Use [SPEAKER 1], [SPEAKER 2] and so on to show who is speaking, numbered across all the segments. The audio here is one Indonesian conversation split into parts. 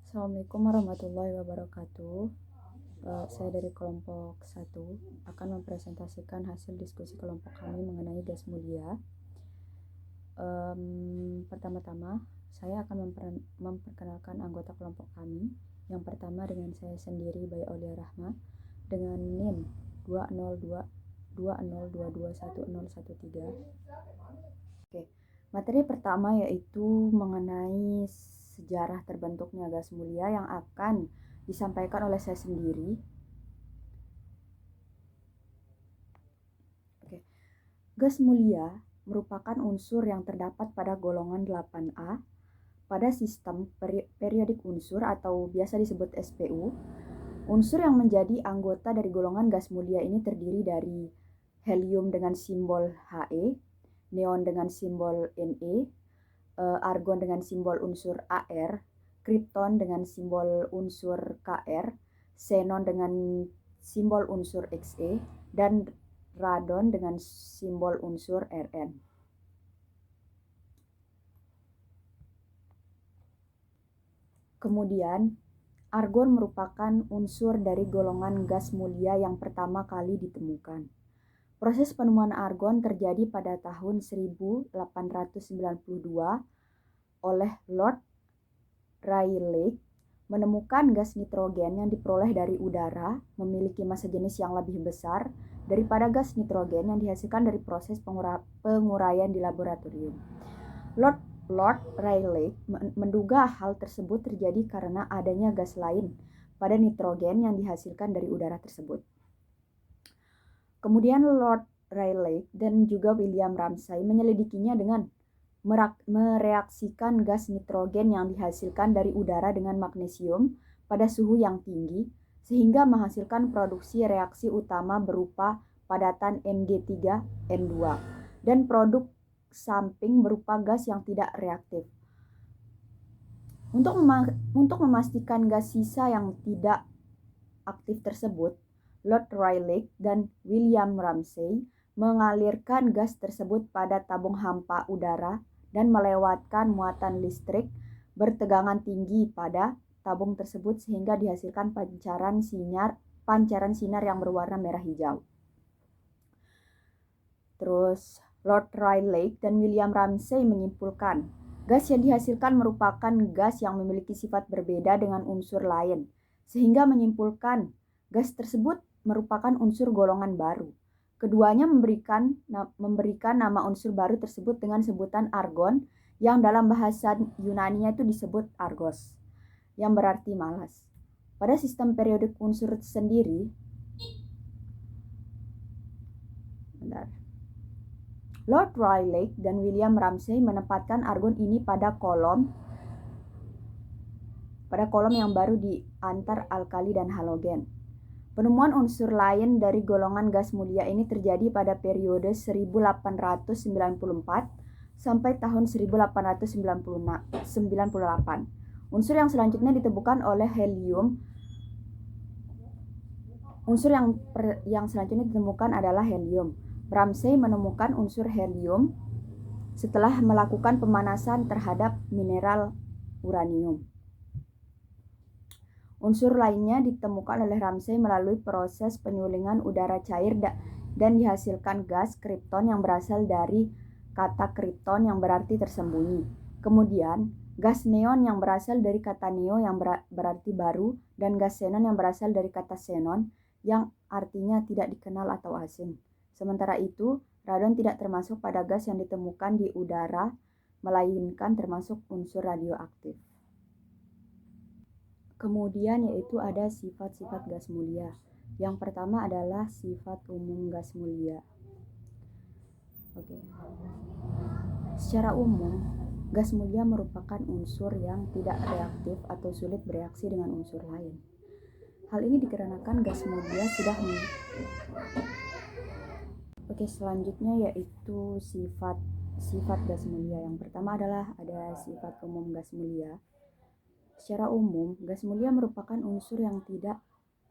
[SPEAKER 1] Assalamualaikum warahmatullahi wabarakatuh. Saya dari kelompok 1 akan mempresentasikan hasil diskusi kelompok kami mengenai gas mulia. Pertama-tama, saya akan memperkenalkan anggota kelompok kami. Yang pertama dengan saya sendiri, Bayi Aulia Rahma, dengan NIM 20222211013. Oke, materi pertama yaitu mengenai sejarah terbentuknya gas mulia yang akan disampaikan oleh saya sendiri. Oke. Gas mulia merupakan unsur yang terdapat pada golongan 8A pada sistem periodik unsur atau biasa disebut SPU. Unsur yang menjadi anggota dari golongan gas mulia ini terdiri dari helium dengan simbol He, neon dengan simbol Ne, argon dengan simbol unsur Ar, kripton dengan simbol unsur Kr, xenon dengan simbol unsur Xe, dan radon dengan simbol unsur Rn. Kemudian, argon merupakan unsur dari golongan gas mulia yang pertama kali ditemukan. Proses penemuan argon terjadi pada tahun 1892 oleh Lord Rayleigh, menemukan gas nitrogen yang diperoleh dari udara memiliki massa jenis yang lebih besar daripada gas nitrogen yang dihasilkan dari proses penguraian di laboratorium. Lord Rayleigh menduga hal tersebut terjadi karena adanya gas lain pada nitrogen yang dihasilkan dari udara tersebut. Kemudian Lord Rayleigh dan juga William Ramsay menyelidikinya dengan mereaksikan gas nitrogen yang dihasilkan dari udara dengan magnesium pada suhu yang tinggi sehingga menghasilkan produksi reaksi utama berupa padatan Mg3N2 dan produk samping berupa gas yang tidak reaktif. Untuk memastikan gas sisa yang tidak aktif tersebut, Lord Rayleigh dan William Ramsay mengalirkan gas tersebut pada tabung hampa udara dan melewatkan muatan listrik bertegangan tinggi pada tabung tersebut sehingga dihasilkan pancaran sinar yang berwarna merah hijau. Terus Lord Rayleigh dan William Ramsay menyimpulkan gas yang dihasilkan merupakan gas yang memiliki sifat berbeda dengan unsur lain, sehingga menyimpulkan gas tersebut merupakan unsur golongan baru. Keduanya memberikan nama unsur baru tersebut dengan sebutan argon, yang dalam bahasa Yunani itu disebut argos, yang berarti malas. Pada sistem periodik unsur sendiri, Lord Rayleigh dan William Ramsay menempatkan argon ini pada kolom yang baru di antar alkali dan halogen. Penemuan unsur lain dari golongan gas mulia ini terjadi pada periode 1894 sampai tahun 1898. Unsur yang selanjutnya ditemukan oleh helium. Unsur yang selanjutnya ditemukan adalah helium. Ramsay menemukan unsur helium setelah melakukan pemanasan terhadap mineral uranium. Unsur lainnya ditemukan oleh Ramsay melalui proses penyulingan udara cair dan dihasilkan gas kripton yang berasal dari kata kripton yang berarti tersembunyi. Kemudian, gas neon yang berasal dari kata neo yang berarti baru, dan gas xenon yang berasal dari kata xenon yang artinya tidak dikenal atau asing. Sementara itu, radon tidak termasuk pada gas yang ditemukan di udara, melainkan termasuk unsur radioaktif. Kemudian yaitu ada sifat-sifat gas mulia. Yang pertama adalah sifat umum gas mulia. Oke. Secara umum, gas mulia merupakan unsur yang tidak reaktif atau sulit bereaksi dengan unsur lain. Hal ini dikarenakan gas mulia sudah Oke, selanjutnya yaitu sifat gas mulia. Yang pertama adalah ada sifat umum gas mulia. Secara umum, gas mulia merupakan unsur yang tidak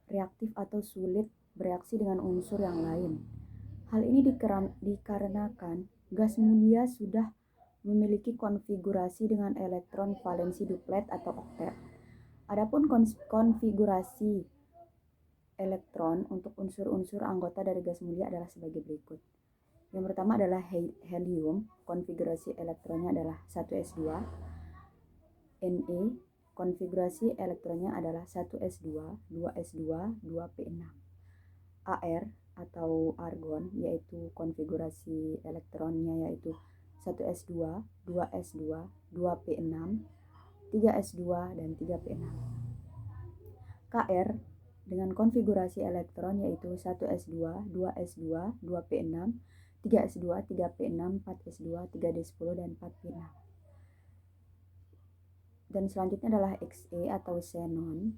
[SPEAKER 1] reaktif atau sulit bereaksi dengan unsur yang lain. Hal ini dikarenakan gas mulia sudah memiliki konfigurasi dengan elektron valensi duplet atau oktet. Adapun konfigurasi elektron untuk unsur-unsur anggota dari gas mulia adalah sebagai berikut. Yang pertama adalah helium, konfigurasi elektronnya adalah 1s2. Ne, konfigurasi elektronnya adalah 1s2, 2s2, 2p6. Ar atau argon, yaitu konfigurasi elektronnya yaitu 1s2, 2s2, 2p6, 3s2, dan 3p6. Kr dengan konfigurasi elektron yaitu 1s2, 2s2, 2p6, 3s2, 3p6, 4s2, 3d10, dan 4p6. Dan selanjutnya adalah Xe atau xenon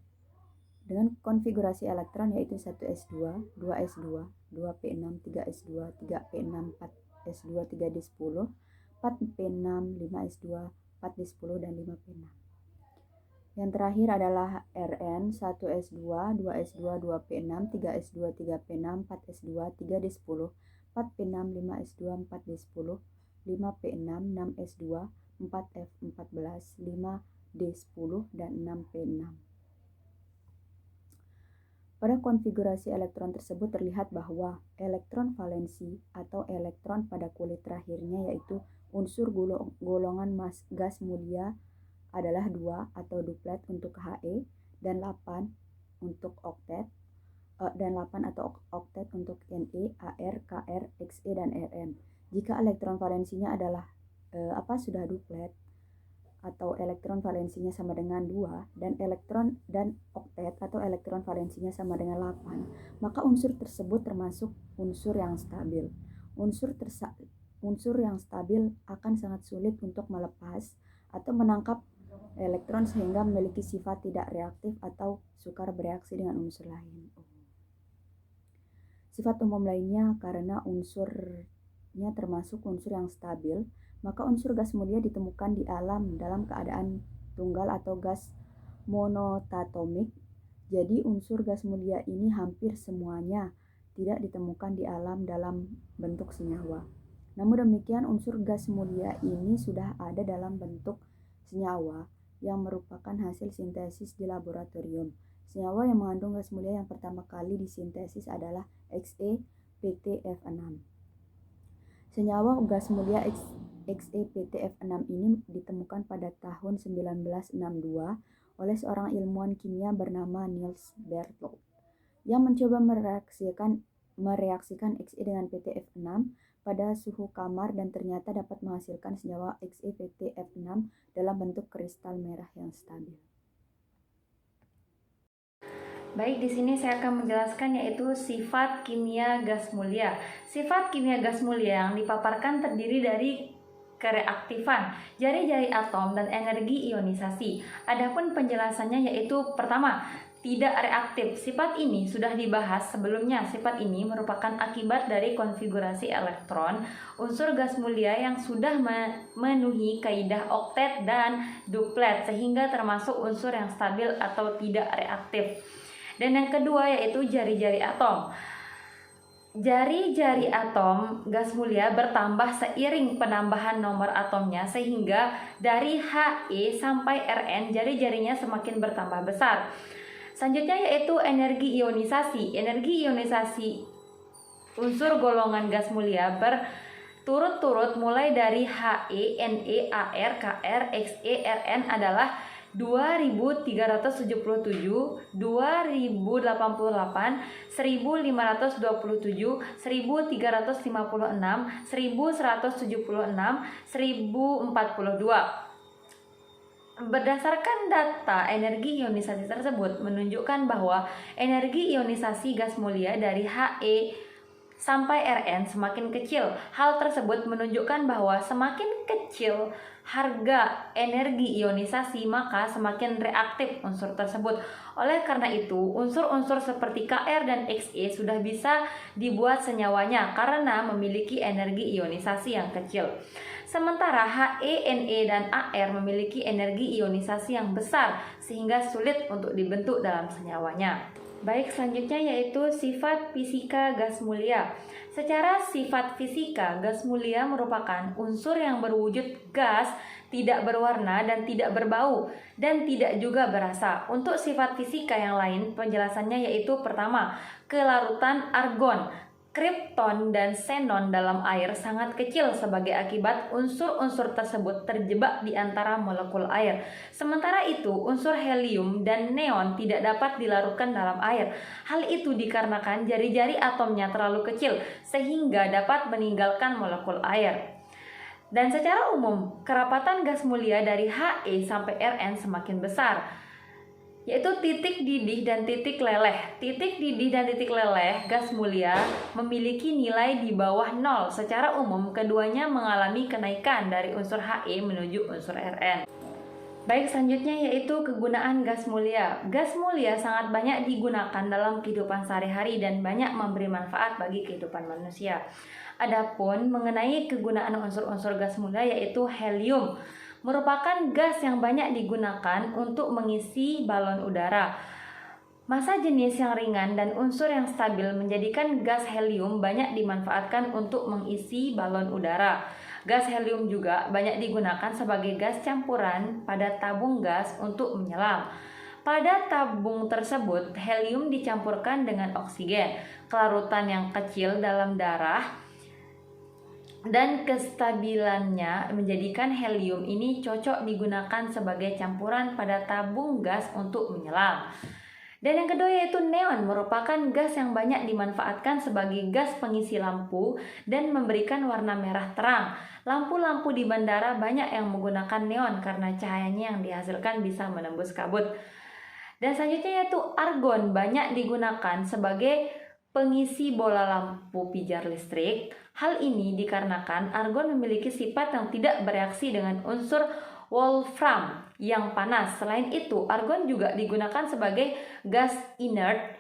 [SPEAKER 1] dengan konfigurasi elektron yaitu 1s2, 2s2, 2p6, 3s2, 3p6, 4s2, 3d10, 4p6, 5s2, 4d10, dan 5p6. Yang terakhir adalah Rn, 1s2, 2s2, 2p6, 3s2, 3p6, 4s2, 3d10, 4p6, 5s2, 4d10, 5p6, 6s2, 4f14, 5d10, dan 6p6. Pada konfigurasi elektron tersebut terlihat bahwa elektron valensi atau elektron pada kulit terakhirnya yaitu unsur golongan gas mulia adalah 2 atau duplet untuk He dan 8 untuk oktet dan 8 atau oktet untuk Ne, Ar, Kr, Xe, dan Rn. Jika elektron valensinya adalah sudah duplet atau elektron valensinya sama dengan 2 dan elektron dan oktet atau elektron valensinya sama dengan 8, maka unsur tersebut termasuk unsur yang stabil. Unsur yang stabil akan sangat sulit untuk melepas atau menangkap elektron sehingga memiliki sifat tidak reaktif atau sukar bereaksi dengan unsur lain. Sifat umum lainnya, karena unsurnya termasuk unsur yang stabil, maka unsur gas mulia ditemukan di alam dalam keadaan tunggal atau gas monotatomik. Jadi unsur gas mulia ini hampir semuanya tidak ditemukan di alam dalam bentuk senyawa. Namun demikian, unsur gas mulia ini sudah ada dalam bentuk senyawa yang merupakan hasil sintesis di laboratorium. Senyawa yang mengandung gas mulia yang pertama kali disintesis adalah XePtF6. Senyawa gas mulia XePtF6 ini ditemukan pada tahun 1962 oleh seorang ilmuwan kimia bernama Niels Berthold yang mencoba mereaksikan Xe dengan PtF6 pada suhu kamar dan ternyata dapat menghasilkan senyawa XePtF6 dalam bentuk kristal merah yang stabil.
[SPEAKER 2] Baik, di sini saya akan menjelaskan yaitu sifat kimia gas mulia. Sifat kimia gas mulia yang dipaparkan terdiri dari kereaktifan, jari-jari atom, dan energi ionisasi. Adapun penjelasannya yaitu pertama, tidak reaktif. Sifat ini sudah dibahas sebelumnya. Sifat ini merupakan akibat dari konfigurasi elektron unsur gas mulia yang sudah memenuhi kaidah oktet dan duplet sehingga termasuk unsur yang stabil atau tidak reaktif. Dan yang kedua yaitu jari-jari atom. Jari-jari atom gas mulia bertambah seiring penambahan nomor atomnya sehingga dari He sampai Rn jari-jarinya semakin bertambah besar. Selanjutnya yaitu energi ionisasi. Energi ionisasi unsur golongan gas mulia berturut-turut mulai dari He, Ne, Ar, Kr, Xe, Rn adalah 2377, 2088, 1527, 1356, 1176, 1042. Berdasarkan data energi ionisasi tersebut menunjukkan bahwa energi ionisasi gas mulia dari He sampai Rn semakin kecil. Hal tersebut menunjukkan bahwa semakin kecil harga energi ionisasi maka semakin reaktif unsur tersebut. Oleh karena itu, unsur-unsur seperti Kr dan Xe sudah bisa dibuat senyawanya karena memiliki energi ionisasi yang kecil. Sementara He, Ne, dan Ar memiliki energi ionisasi yang besar sehingga sulit untuk dibentuk dalam senyawanya. Baik, selanjutnya yaitu sifat fisika gas mulia. Secara sifat fisika, gas mulia merupakan unsur yang berwujud gas, tidak berwarna dan tidak berbau, dan tidak juga berasa. Untuk sifat fisika yang lain, penjelasannya yaitu pertama, kelarutan argon, kripton, dan xenon dalam air sangat kecil sebagai akibat unsur-unsur tersebut terjebak di antara molekul air. Sementara itu, unsur helium dan neon tidak dapat dilarutkan dalam air. Hal itu dikarenakan jari-jari atomnya terlalu kecil sehingga dapat meninggalkan molekul air. Dan secara umum, kerapatan gas mulia dari He sampai Rn semakin besar, yaitu titik didih dan titik leleh. Titik didih dan titik leleh gas mulia memiliki nilai di bawah 0. Secara umum, keduanya mengalami kenaikan dari unsur He menuju unsur Rn. Baik, selanjutnya yaitu kegunaan gas mulia. Gas mulia sangat banyak digunakan dalam kehidupan sehari-hari dan banyak memberi manfaat bagi kehidupan manusia. Adapun mengenai kegunaan unsur-unsur gas mulia yaitu helium, merupakan gas yang banyak digunakan untuk mengisi balon udara. Massa jenis yang ringan dan unsur yang stabil menjadikan gas helium banyak dimanfaatkan untuk mengisi balon udara. Gas helium juga banyak digunakan sebagai gas campuran pada tabung gas untuk menyelam. Pada tabung tersebut, helium dicampurkan dengan oksigen, kelarutan yang kecil dalam darah, dan kestabilannya menjadikan helium ini cocok digunakan sebagai campuran pada tabung gas untuk menyelam. Dan yang kedua yaitu neon, merupakan gas yang banyak dimanfaatkan sebagai gas pengisi lampu dan memberikan warna merah terang. Lampu-lampu di bandara banyak yang menggunakan neon karena cahayanya yang dihasilkan bisa menembus kabut. Dan selanjutnya yaitu argon, banyak digunakan sebagai pengisi bola lampu pijar listrik. Hal ini dikarenakan argon memiliki sifat yang tidak bereaksi dengan unsur wolfram yang panas. Selain itu, argon juga digunakan sebagai gas inert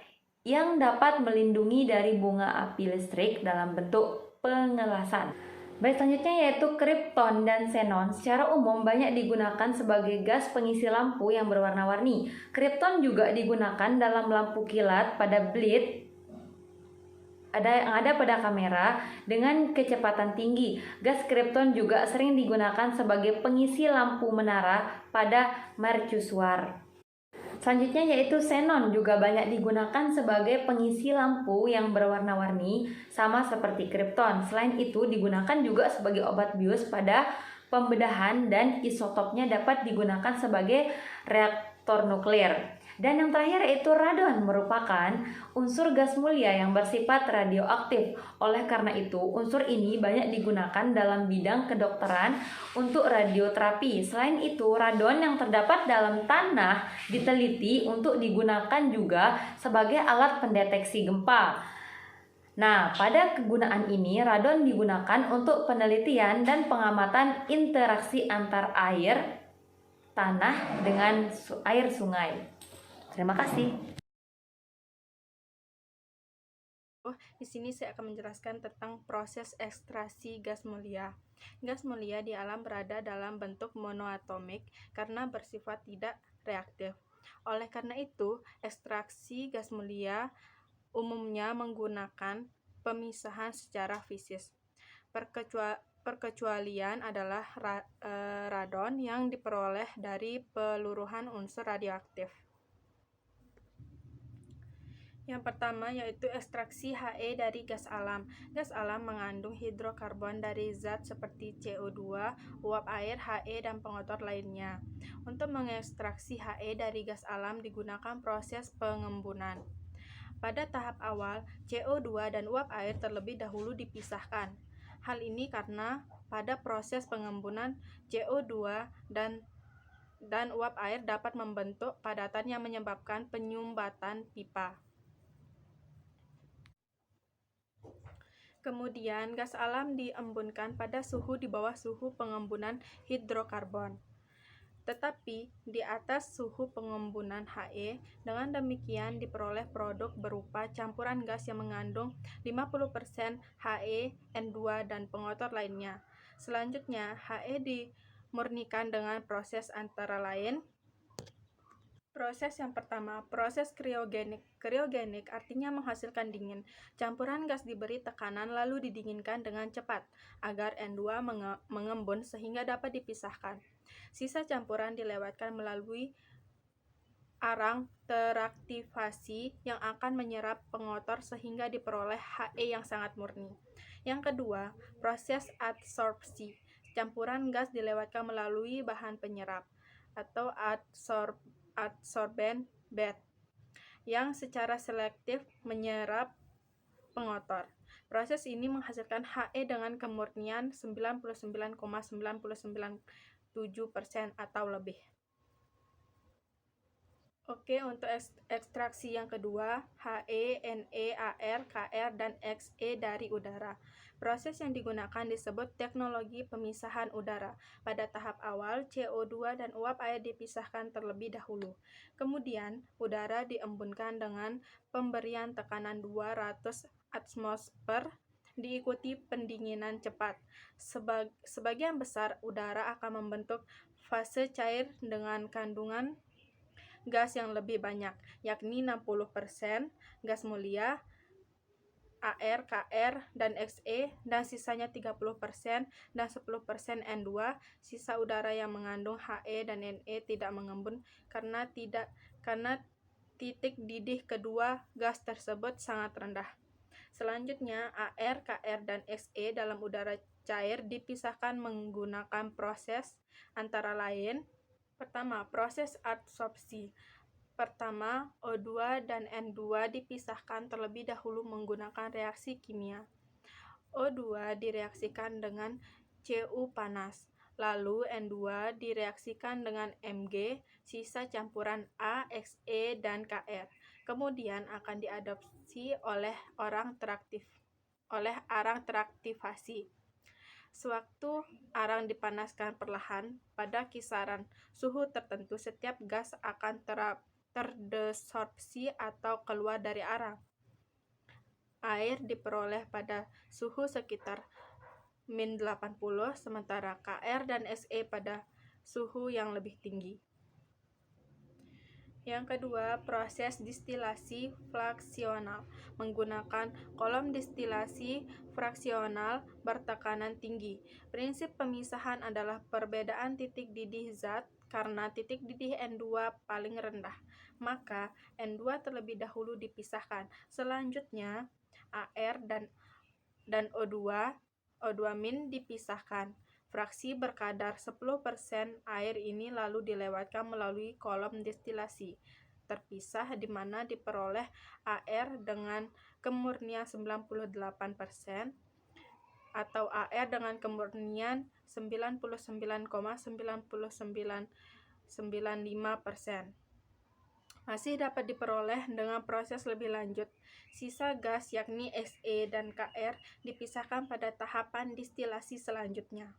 [SPEAKER 2] yang dapat melindungi dari bunga api listrik dalam bentuk pengelasan. Baik, selanjutnya yaitu kripton dan xenon. Secara umum banyak digunakan sebagai gas pengisi lampu yang berwarna-warni. Kripton juga digunakan dalam lampu kilat pada blade yang ada pada kamera dengan kecepatan tinggi. Gas kripton juga sering digunakan sebagai pengisi lampu menara pada mercusuar. Selanjutnya yaitu xenon, juga banyak digunakan sebagai pengisi lampu yang berwarna-warni sama seperti kripton. Selain itu digunakan juga sebagai obat bius pada pembedahan dan isotopnya dapat digunakan sebagai reaktor nuklir. Dan yang terakhir yaitu radon, merupakan unsur gas mulia yang bersifat radioaktif. Oleh karena itu, unsur ini banyak digunakan dalam bidang kedokteran untuk radioterapi. Selain itu, radon yang terdapat dalam tanah diteliti untuk digunakan juga sebagai alat pendeteksi gempa. Nah, pada kegunaan ini, radon digunakan untuk penelitian dan pengamatan interaksi antar air tanah dengan air sungai. Terima kasih.
[SPEAKER 3] Di sini saya akan menjelaskan tentang proses ekstraksi gas mulia. Gas mulia di alam berada dalam bentuk monoatomik karena bersifat tidak reaktif. Oleh karena itu, ekstraksi gas mulia umumnya menggunakan pemisahan secara fisis. Perkecualian adalah radon yang diperoleh dari peluruhan unsur radioaktif. Yang pertama yaitu ekstraksi He dari gas alam. Gas alam mengandung hidrokarbon dari zat seperti CO2, uap air, He, dan pengotor lainnya. Untuk mengekstraksi He dari gas alam digunakan proses pengembunan. Pada tahap awal, CO2 dan uap air terlebih dahulu dipisahkan. Hal ini karena pada proses pengembunan CO2 dan uap air dapat membentuk padatan yang menyebabkan penyumbatan pipa. Kemudian, gas alam diembunkan pada suhu di bawah suhu pengembunan hidrokarbon, tetapi di atas suhu pengembunan He. Dengan demikian diperoleh produk berupa campuran gas yang mengandung 50% He, N2, dan pengotor lainnya. Selanjutnya, He dimurnikan dengan proses antara lain Proses yang pertama, proses kriogenik. Kriogenik artinya menghasilkan dingin. Campuran gas diberi tekanan lalu didinginkan dengan cepat agar N2 mengembun sehingga dapat dipisahkan. Sisa campuran dilewatkan melalui arang teraktivasi yang akan menyerap pengotor sehingga diperoleh He yang sangat murni. Yang kedua, proses adsorpsi. Campuran gas dilewatkan melalui bahan penyerap atau adsorben bed yang secara selektif menyerap pengotor. Proses ini menghasilkan He dengan kemurnian 99,9997% atau lebih. Oke, untuk ekstraksi yang kedua, He, Ne, Ar, Kr, dan Xe dari udara. Proses yang digunakan disebut teknologi pemisahan udara. Pada tahap awal, CO2 dan uap air dipisahkan terlebih dahulu. Kemudian, udara diembunkan dengan pemberian tekanan 200 atmosfer diikuti pendinginan cepat. Sebagian besar udara akan membentuk fase cair dengan kandungan gas yang lebih banyak, yakni 60% gas mulia, Ar, Kr, dan Xe, dan sisanya 30% dan 10% N2. Sisa udara yang mengandung He dan Ne tidak mengembun karena titik didih kedua gas tersebut sangat rendah. Selanjutnya, Ar, Kr, dan Xe dalam udara cair dipisahkan menggunakan proses antara lain. Pertama, proses adsorpsi. Pertama, O2 dan N2 dipisahkan terlebih dahulu menggunakan reaksi kimia. O2 direaksikan dengan Cu panas, lalu N2 direaksikan dengan Mg, sisa campuran A, Xe, dan Kr. Kemudian akan diadopsi oleh arang teraktivasi. Sewaktu arang dipanaskan perlahan, pada kisaran suhu tertentu setiap gas akan terdesorpsi atau keluar dari arang. Air diperoleh pada suhu sekitar -80, sementara Kr dan Xe pada suhu yang lebih tinggi. Yang kedua, proses distilasi fraksional menggunakan kolom distilasi fraksional bertekanan tinggi. Prinsip pemisahan adalah perbedaan titik didih zat. Karena titik didih N2 paling rendah, maka N2 terlebih dahulu dipisahkan. Selanjutnya, Ar dan O2- dipisahkan. Fraksi berkadar 10% air ini lalu dilewatkan melalui kolom distilasi terpisah di mana diperoleh Ar dengan kemurnian 98% atau Ar dengan kemurnian 99,9995%. Masih dapat diperoleh dengan proses lebih lanjut. Sisa gas yakni Xe dan Kr dipisahkan pada tahapan distilasi selanjutnya.